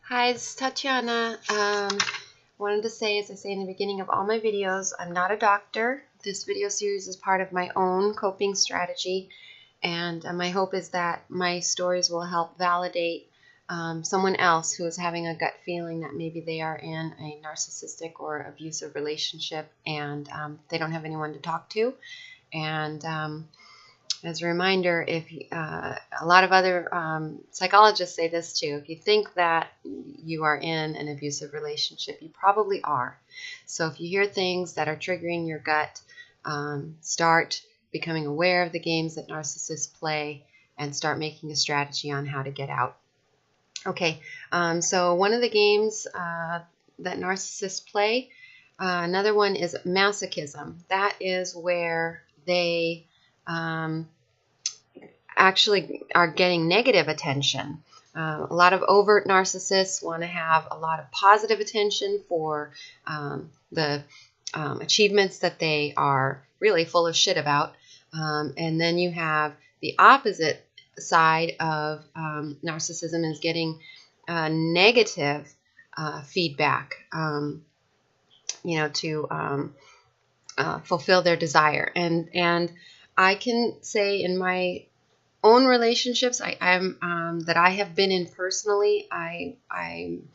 Hi, this is Tatiana. Wanted to say, as I say in the beginning of all my videos, I'm not a doctor. This video series is part of my own coping strategy, and my hope is that my stories will help validate someone else who is having a gut feeling that maybe they are in a narcissistic or abusive relationship and they don't have anyone to talk to. And as a reminder, if a lot of other psychologists say this too, if you think that you are in an abusive relationship, you probably are. So if you hear things that are triggering your gut, start becoming aware of the games that narcissists play and start making a strategy on how to get out. Okay, so one of the games that narcissists play, another one is masochism. That is where they actually are getting negative attention. A lot of overt narcissists want to have a lot of positive attention for the achievements that they are really full of shit about. And then you have the opposite side of narcissism is getting negative feedback, to fulfill their desire. And I can say in my own relationships that I have been in personally, I'm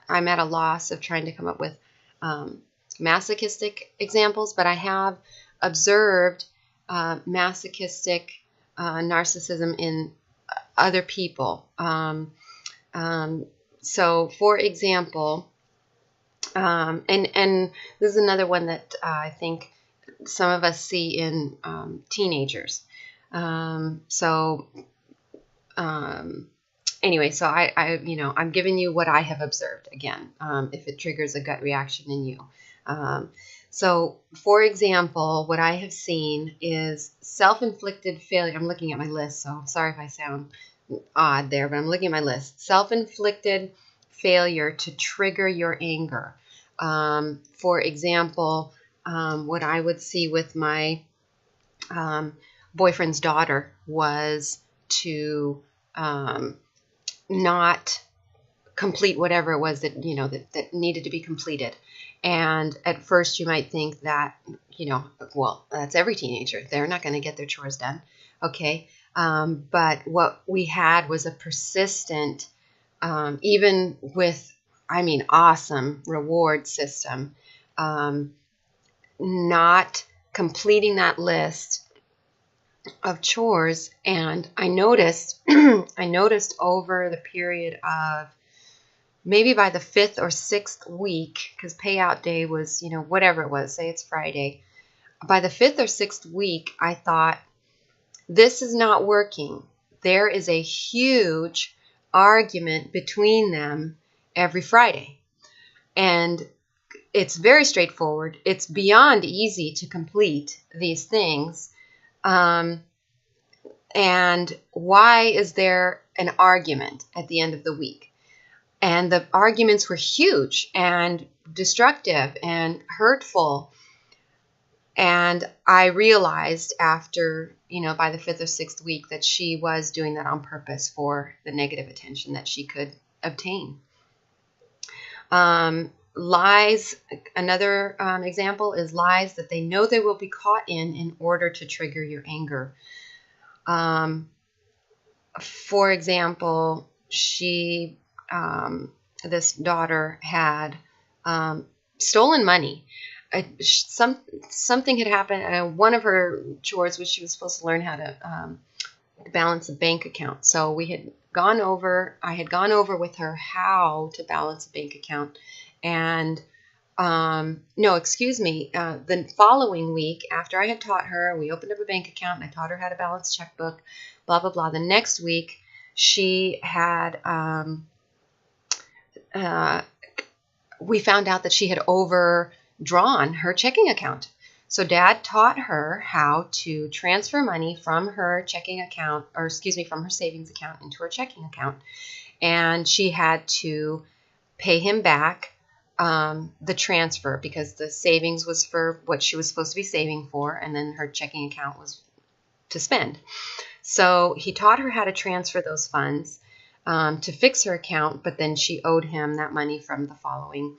at a loss of trying to come up with masochistic examples, but I have observed masochistic narcissism in other people. So, for example, and this is another one that I think some of us see in teenagers. Anyway, so I'm giving you what I have observed again, if it triggers a gut reaction in you. So, for example, what I have seen is self-inflicted failure. I'm looking at my list, so I'm sorry if I sound odd there, but I'm looking at my list. Self-inflicted failure to trigger your anger. For example, what I would see with my boyfriend's daughter was to not complete whatever it was that that needed to be completed. And at first you might think that well, that's every teenager, they're not going to get their chores done. Okay, but what we had was a persistent, even with awesome reward system, not completing that list of chores. And I noticed over the period of maybe by the 5th or 6th week, because payout day was, whatever it was, say it's Friday. By the 5th or 6th week, I thought, this is not working. There is a huge argument between them every Friday. And it's very straightforward. It's beyond easy to complete these things. And why is there an argument at the end of the week? And the arguments were huge and destructive and hurtful. And I realized after, by the 5th or 6th week that she was doing that on purpose for the negative attention that she could obtain. Lies, another example is lies that they know they will be caught in order to trigger your anger. For example, this daughter had stolen money. Something had happened. One of her chores was she was supposed to learn how to balance a bank account. So I had gone over with her how to balance a bank account. And the following week, after I had taught her, we opened up a bank account and I taught her how to balance a checkbook, blah, blah, blah. The next week, she had, we found out that she had overdrawn her checking account. So Dad taught her how to transfer money from her checking account, from her savings account into her checking account. And she had to pay him back the transfer, because the savings was for what she was supposed to be saving for, and then her checking account was to spend. So he taught her how to transfer those funds. to fix her account, but then she owed him that money from the following,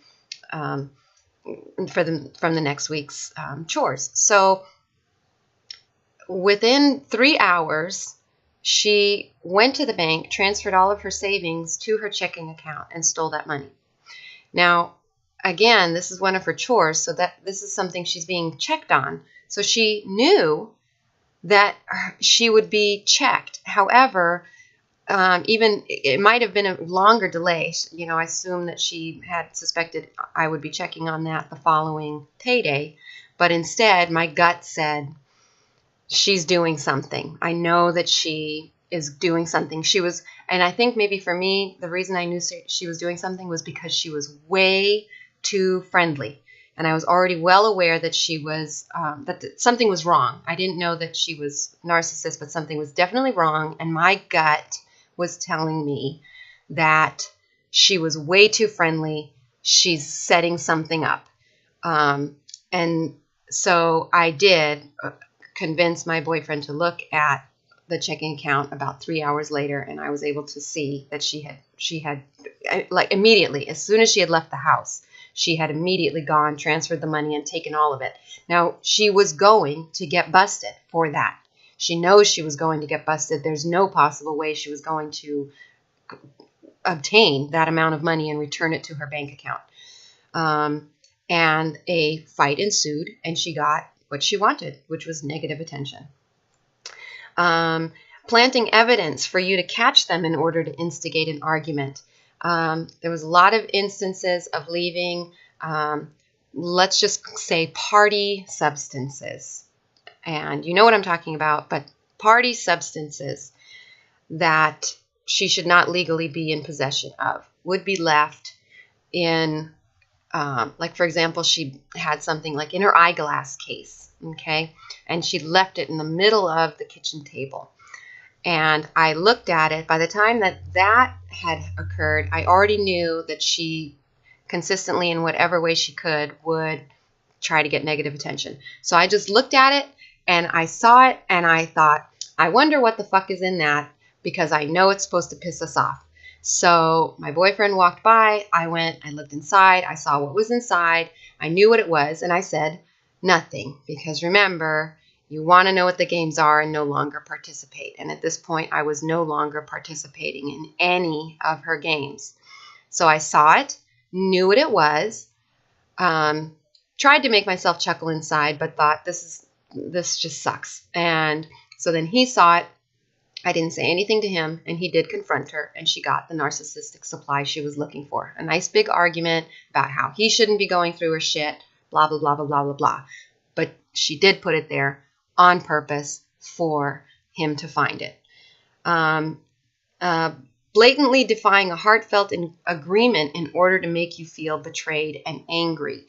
from the next week's chores. So within 3 hours, she went to the bank, transferred all of her savings to her checking account, and stole that money. Now, again, this is one of her chores, so that this is something she's being checked on. So she knew that she would be checked. However, even it might have been a longer delay. You know, I assume that she had suspected I would be checking on that the following payday. But instead, my gut said, she's doing something. I know that she is doing something. She was, and I think maybe for me, the reason I knew she was doing something was because she was way too friendly. And I was already well aware that she was, that something was wrong. I didn't know that she was narcissist, but something was definitely wrong. And my gut was telling me that she was way too friendly. She's setting something up. And so I did convince my boyfriend to look at the checking account about 3 hours later, and I was able to see that she had like immediately, as soon as she had left the house, she had immediately gone, transferred the money, and taken all of it. Now, she was going to get busted for that. She knows she was going to get busted. There's no possible way she was going to obtain that amount of money and return it to her bank account. And a fight ensued, and she got what she wanted, which was negative attention. Planting evidence for you to catch them in order to instigate an argument. There was a lot of instances of leaving, let's just say, party substances. And you know what I'm talking about, but party substances that she should not legally be in possession of would be left in, like, for example, she had something like in her eyeglass case, okay? And she left it in the middle of the kitchen table. And I looked at it. By the time that had occurred, I already knew that she consistently, in whatever way she could, would try to get negative attention. So I just looked at it, and I saw it, and I thought, I wonder what the fuck is in that, because I know it's supposed to piss us off. So my boyfriend walked by. I went, I looked inside. I saw what was inside. I knew what it was, and I said, nothing. Because remember, you want to know what the games are and no longer participate. And at this point, I was no longer participating in any of her games. So I saw it, knew what it was, tried to make myself chuckle inside, but thought, this just sucks. And so then he saw it. I didn't say anything to him, and he did confront her, and she got the narcissistic supply she was looking for. A nice big argument about how he shouldn't be going through her shit, blah, blah, blah, blah, blah, blah, blah. But she did put it there on purpose for him to find it. Blatantly defying a heartfelt agreement in order to make you feel betrayed and angry.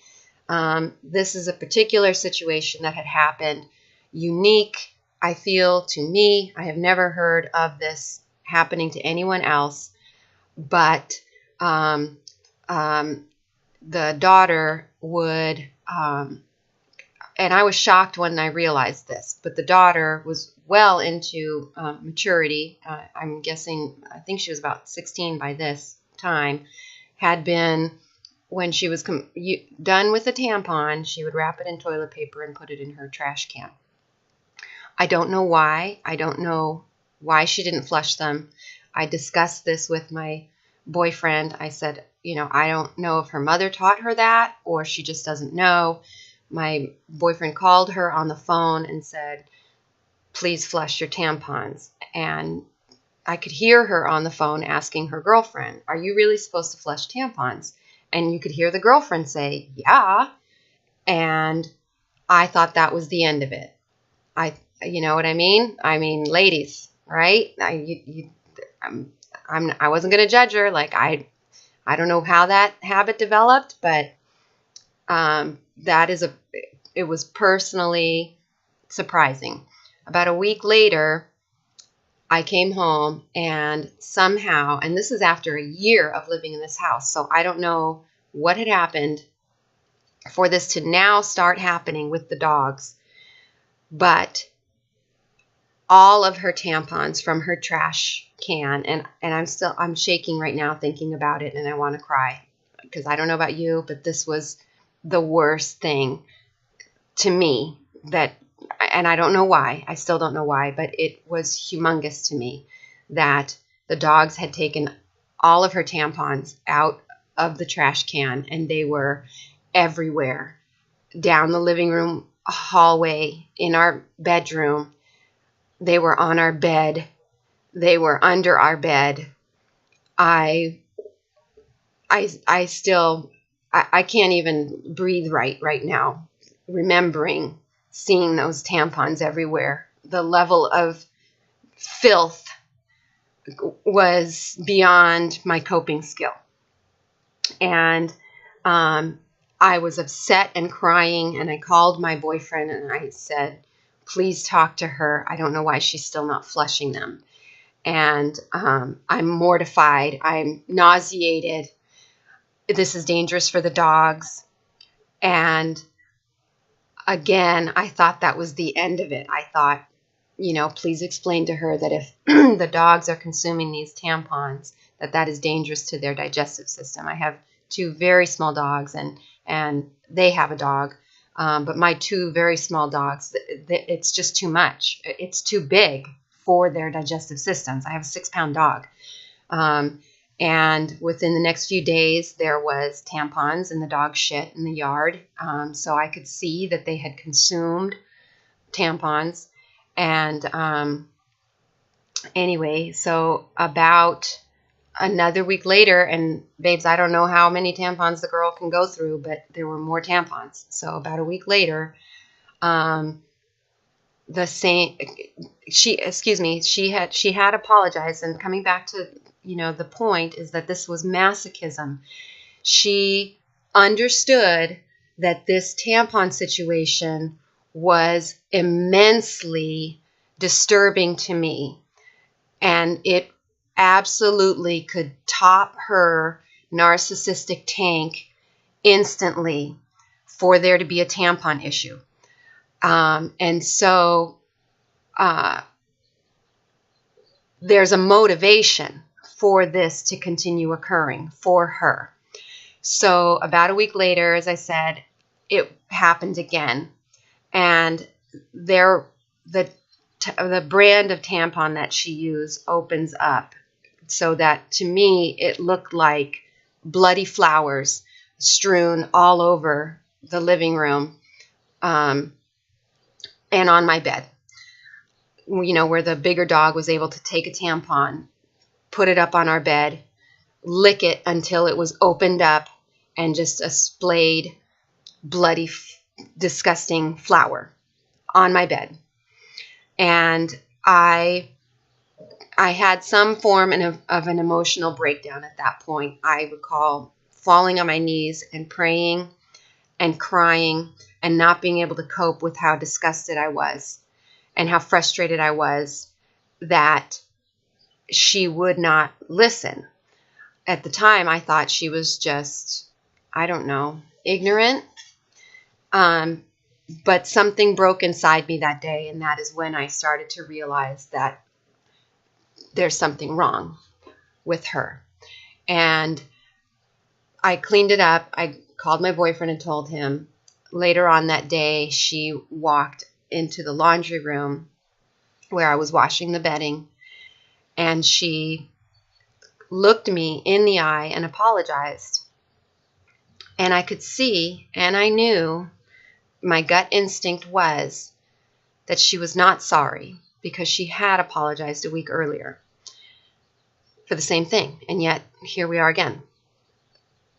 This is a particular situation that had happened, unique, I feel, to me. I have never heard of this happening to anyone else, but the daughter would, and I was shocked when I realized this, but the daughter was well into maturity. I'm guessing, I think she was about 16 by this time, had been, when she was done with the tampon, she would wrap it in toilet paper and put it in her trash can. I don't know why. I don't know why she didn't flush them. I discussed this with my boyfriend. I said, you know, I don't know if her mother taught her that or she just doesn't know. My boyfriend called her on the phone and said, please flush your tampons. And I could hear her on the phone asking her girlfriend, are you really supposed to flush tampons? And you could hear the girlfriend say, yeah. And I thought that was the end of it. You know what I mean? I mean, ladies, right? I wasn't going to judge her. Like, I don't know how that habit developed, but it was personally surprising. About a week later, I came home, and somehow, and this is after a year of living in this house, so I don't know what had happened for this to now start happening with the dogs, but all of her tampons from her trash can, and I'm shaking right now thinking about it, and I want to cry, because I don't know about you, but this was the worst thing to me, and I don't know why. I still don't know why, but it was humongous to me that the dogs had taken all of her tampons out of the trash can, and they were everywhere, down the living room hallway, in our bedroom. They were on our bed. They were under our bed. I can't even breathe right now, remembering seeing those tampons everywhere. The level of filth was beyond my coping skill. And I was upset and crying, and I called my boyfriend and I said, please talk to her. I don't know why she's still not flushing them. And I'm mortified. I'm nauseated. This is dangerous for the dogs. And again, I thought that was the end of it. I thought, please explain to her that if the dogs are consuming these tampons, that is dangerous to their digestive system. I have 2 very small dogs, and they have a dog. But my 2 very small dogs, it's just too much. It's too big for their digestive systems. I have a 6-pound dog. And within the next few days, there was tampons in the dog shit in the yard. So I could see that they had consumed tampons. And anyway, so about another week later, and babes, I don't know how many tampons the girl can go through, but there were more tampons. So about a week later, she had apologized. And coming back to, the point is that this was masochism. She understood that this tampon situation was immensely disturbing to me, and it absolutely could top her narcissistic tank instantly for there to be a tampon issue. And so there's a motivation for this to continue occurring for her. So about a week later, as I said, it happened again. And the brand of tampon that she used opens up so that, to me, it looked like bloody flowers strewn all over the living room and on my bed, where the bigger dog was able to take a tampon, put it up on our bed, lick it until it was opened up, and just a splayed, bloody, disgusting flower on my bed. And I had some form of an emotional breakdown at that point. I recall falling on my knees and praying and crying and not being able to cope with how disgusted I was and how frustrated I was that she would not listen. At the time, I thought she was just, I don't know, ignorant. But something broke inside me that day, and that is when I started to realize that there's something wrong with her. And I cleaned it up. I called my boyfriend and told him. Later on that day, she walked into the laundry room where I was washing the bedding, and she looked me in the eye and apologized. And I could see, and I knew, my gut instinct was that she was not sorry, because she had apologized a week earlier for the same thing. And yet, here we are again.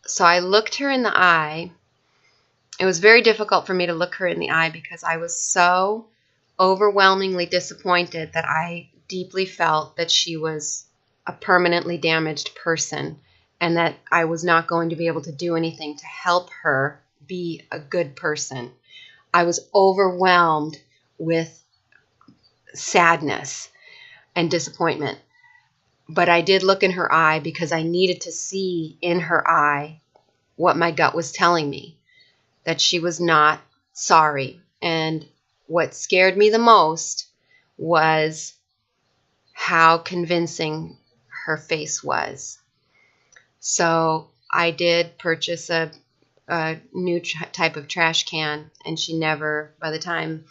So I looked her in the eye. It was very difficult for me to look her in the eye because I was so overwhelmingly disappointed that I deeply felt that she was a permanently damaged person and that I was not going to be able to do anything to help her be a good person. I was overwhelmed with sadness and disappointment. But I did look in her eye because I needed to see in her eye what my gut was telling me, that she was not sorry. And what scared me the most was how convincing her face was. So I did purchase a new type of trash can, and she never, by the time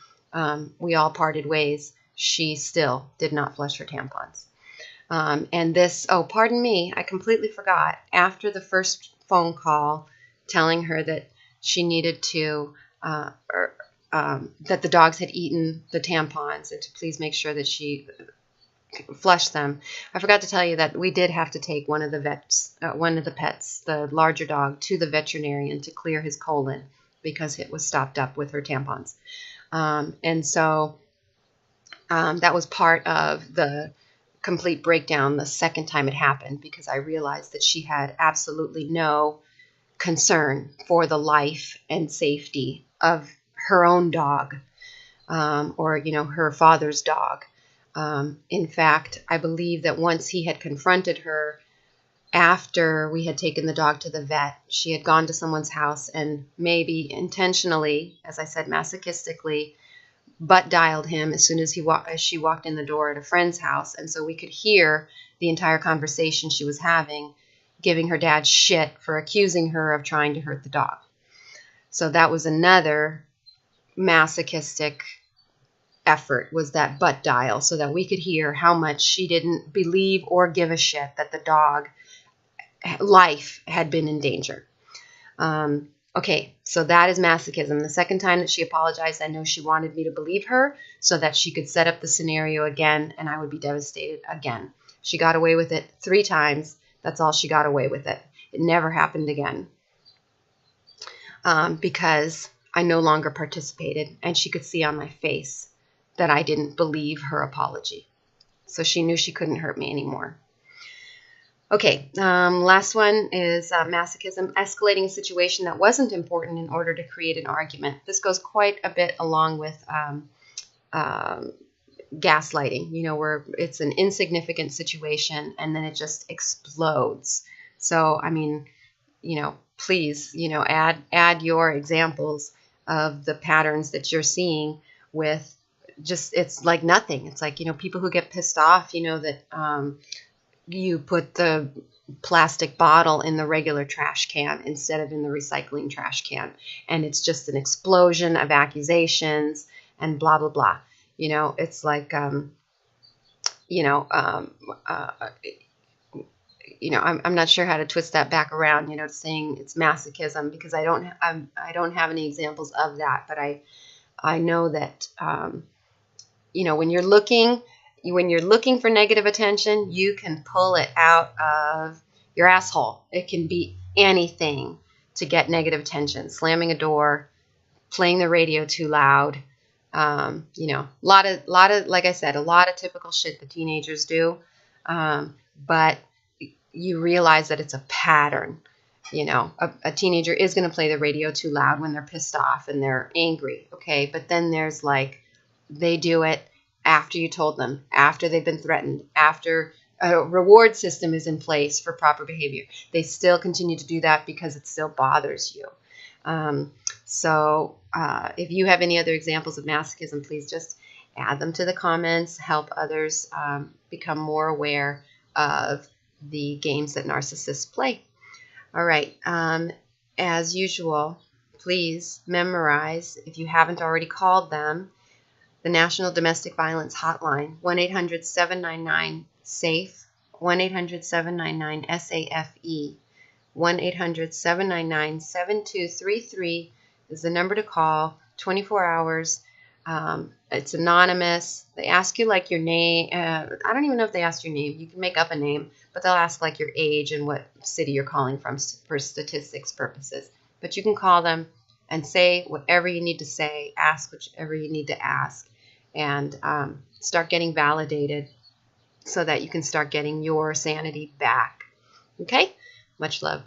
we all parted ways, she still did not flush her tampons. And this, oh, pardon me, I completely forgot. After the first phone call telling her that she needed to, that the dogs had eaten the tampons and to please make sure that she flushed them, I forgot to tell you that we did have to take one of the pets, the larger dog, to the veterinarian to clear his colon because it was stopped up with her tampons. And so that was part of the complete breakdown the second time it happened, because I realized that she had absolutely no concern for the life and safety of her own dog, or, you know, her father's dog. In fact, I believe that once he had confronted her after we had taken the dog to the vet, she had gone to someone's house and maybe intentionally, as I said, masochistically, butt dialed him as soon as she walked in the door at a friend's house. And so we could hear the entire conversation she was having, giving her dad shit for accusing her of trying to hurt the dog. So that was another masochistic effort, was that butt dial, so that we could hear how much she didn't believe or give a shit that the dog life had been in danger. Okay, so that is masochism. The second time that she apologized, I know she wanted me to believe her so that she could set up the scenario again and I would be devastated again. She got away with it 3 times. That's all she got away with it. It never happened again, because I no longer participated, and she could see on my face that I didn't believe her apology. So she knew she couldn't hurt me anymore. Okay, last one is masochism, escalating a situation that wasn't important in order to create an argument. This goes quite a bit along with gaslighting, you know, where it's an insignificant situation and then it just explodes. So, I mean, you know, please, you know, add your examples of the patterns that you're seeing with just, it's like nothing. It's like, you know, people who get pissed off, you know, that you put the plastic bottle in the regular trash can instead of in the recycling trash can. And it's just an explosion of accusations and blah, blah, blah. You know, it's like, you know, I'm not sure how to twist that back around, you know, saying it's masochism, because I don't have any examples of that. But I know that, you know, when you're looking for negative attention, you can pull it out of your asshole. It can be anything to get negative attention. Slamming a door, playing the radio too loud. You know, a lot of, like I said, a lot of typical shit that teenagers do. But you realize that it's a pattern. You know, a teenager is going to play the radio too loud when they're pissed off and they're angry. Okay. But then there's like, they do it after you told them, after they've been threatened, after a reward system is in place for proper behavior. They still continue to do that because it still bothers you. So if you have any other examples of masochism, please just add them to the comments. Help others become more aware of the games that narcissists play. All right. As usual, please memorize, if you haven't already called them, the National Domestic Violence Hotline, 1-800-799-SAFE, 1-800-799-SAFE, 1-800-799-7233 is the number to call, 24 hours. It's anonymous. They ask you like your name. I don't even know if they ask your name. You can make up a name, but they'll ask like your age and what city you're calling from for statistics purposes. But you can call them and say whatever you need to say, ask whichever you need to ask, and start getting validated so that you can start getting your sanity back. Okay? Much love.